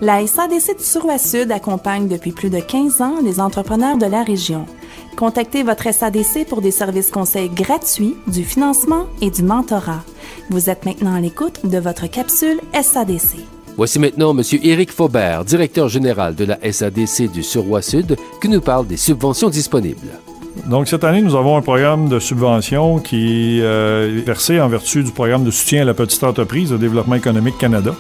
La SADC du Suroît-Sud accompagne depuis plus de 15 ans les entrepreneurs de la région. Contactez votre SADC pour des services conseils gratuits, du financement et du mentorat. Vous êtes maintenant à l'écoute de votre capsule SADC. Voici maintenant M. Éric Faubert, directeur général de la SADC du Suroît-Sud, qui nous parle des subventions disponibles. Donc, cette année, nous avons un programme de subvention qui est versé en vertu du programme de soutien à la petite entreprise de Développement économique Canada.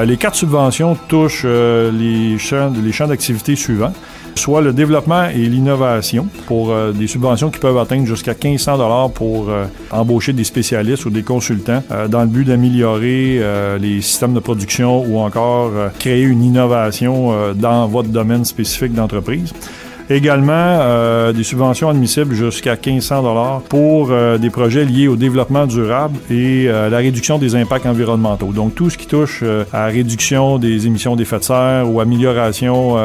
Les 4 subventions touchent les champs d'activité suivants, soit le développement et l'innovation, pour des subventions qui peuvent atteindre jusqu'à 1500 $ pour embaucher des spécialistes ou des consultants dans le but d'améliorer les systèmes de production ou encore créer une innovation dans votre domaine spécifique d'entreprise. Également, des subventions admissibles jusqu'à 1500 $ pour des projets liés au développement durable et la réduction des impacts environnementaux. Donc, tout ce qui touche à la réduction des émissions d'effet de serre ou amélioration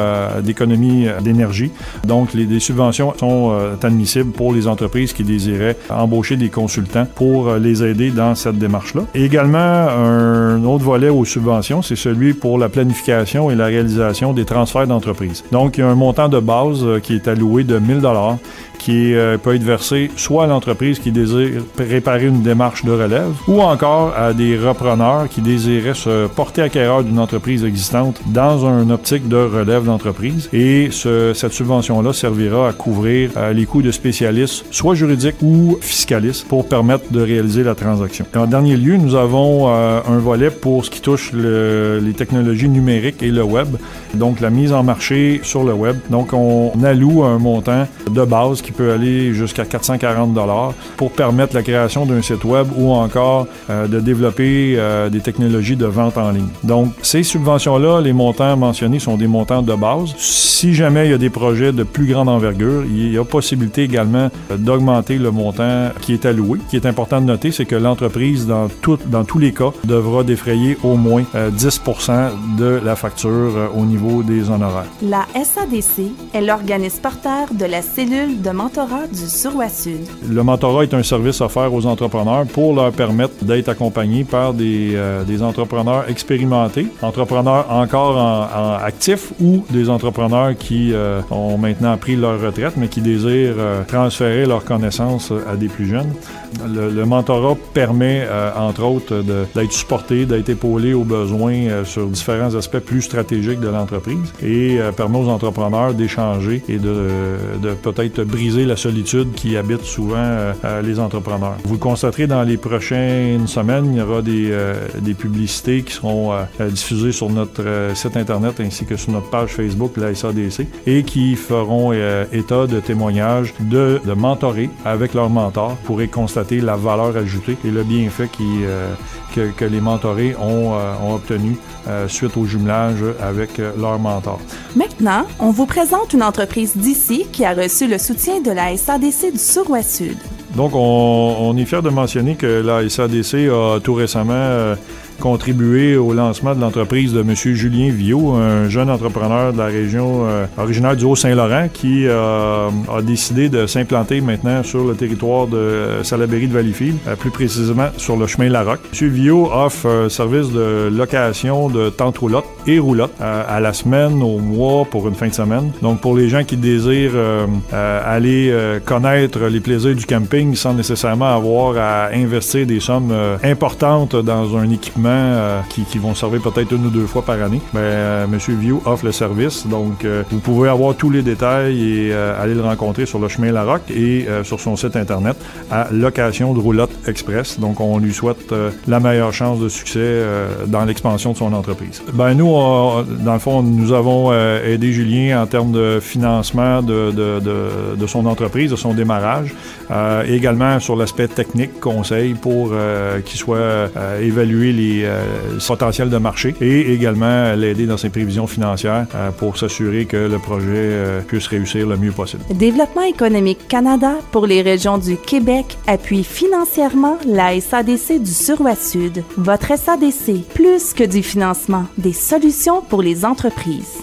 d'économie d'énergie. Donc, les subventions sont admissibles pour les entreprises qui désiraient embaucher des consultants pour les aider dans cette démarche-là. Également, un autre volet aux subventions, c'est celui pour la planification et la réalisation des transferts d'entreprise. Donc, il y a un montant de base qui est alloué de 1000 $ qui peut être versé soit à l'entreprise qui désire préparer une démarche de relève ou encore à des repreneurs qui désiraient se porter acquéreur d'une entreprise existante dans une optique de relève d'entreprise. Et cette subvention-là servira à couvrir les coûts de spécialistes, soit juridiques ou fiscalistes, pour permettre de réaliser la transaction. En dernier lieu, nous avons un volet pour ce qui touche les technologies numériques et le web, donc la mise en marché sur le web. Donc, on alloue un montant de base qui peut aller jusqu'à 440 $ pour permettre la création d'un site web ou encore de développer des technologies de vente en ligne. Donc, ces subventions-là, les montants mentionnés sont des montants de base. Si jamais il y a des projets de plus grande envergure, il y a possibilité également d'augmenter le montant qui est alloué. Ce qui est important de noter, c'est que l'entreprise, dans tous les cas, devra défrayer au moins 10 % de la facture au niveau des honoraires. La SADC est l'organisme porteur de la cellule de mentorat du Suroît-Sud. Le mentorat est un service offert aux entrepreneurs pour leur permettre d'être accompagnés par des entrepreneurs expérimentés, entrepreneurs encore actifs ou des entrepreneurs qui ont maintenant pris leur retraite mais qui désirent transférer leurs connaissances à des plus jeunes. Le mentorat permet, entre autres, d'être supporté, d'être épaulé aux besoins sur différents aspects plus stratégiques de l'entreprise et permet aux entrepreneurs d'échanger et de peut-être briser la solitude qui habite souvent les entrepreneurs. Vous le constaterez dans les prochaines semaines, il y aura des publicités qui seront diffusées sur notre site Internet ainsi que sur notre page Facebook, la SADC, et qui feront état de témoignages de mentorer avec leurs mentors. Vous pourrez constater la valeur ajoutée et le bienfait que les mentorés ont obtenu suite au jumelage avec leurs mentors. Maintenant, on vous présente une entreprise d'ici qui a reçu le soutien de la SADC du Suroît-Sud. Donc, on est fiers de mentionner que la SADC a tout récemment contribué au lancement de l'entreprise de M. Julien Viault, un jeune entrepreneur de la région originaire du Haut-Saint-Laurent qui a décidé de s'implanter maintenant sur le territoire de Salaberry de Valleyfield, plus précisément sur le chemin Larocque. M. Viault offre un service de location de tentes roulottes et roulottes à la semaine, au mois, pour une fin de semaine. Donc, pour les gens qui désirent aller connaître les plaisirs du camping sans nécessairement avoir à investir des sommes importantes dans un équipement qui vont servir peut-être 1 ou 2 fois par année, M. Viault offre le service. Donc, vous pouvez avoir tous les détails et aller le rencontrer sur le chemin Larocque et sur son site Internet à Location de roulotte express. Donc, on lui souhaite la meilleure chance de succès dans l'expansion de son entreprise. Nous, dans le fond, nous avons aidé Julien en termes de financement de son entreprise, de son démarrage, également sur l'aspect technique, conseil pour qu'il soit évalué les potentiels de marché et également l'aider dans ses prévisions financières pour s'assurer que le projet puisse réussir le mieux possible. Développement économique Canada pour les régions du Québec appuie financièrement la SADC du Suroît-Sud. Votre SADC, plus que du financement, des solutions pour les entreprises.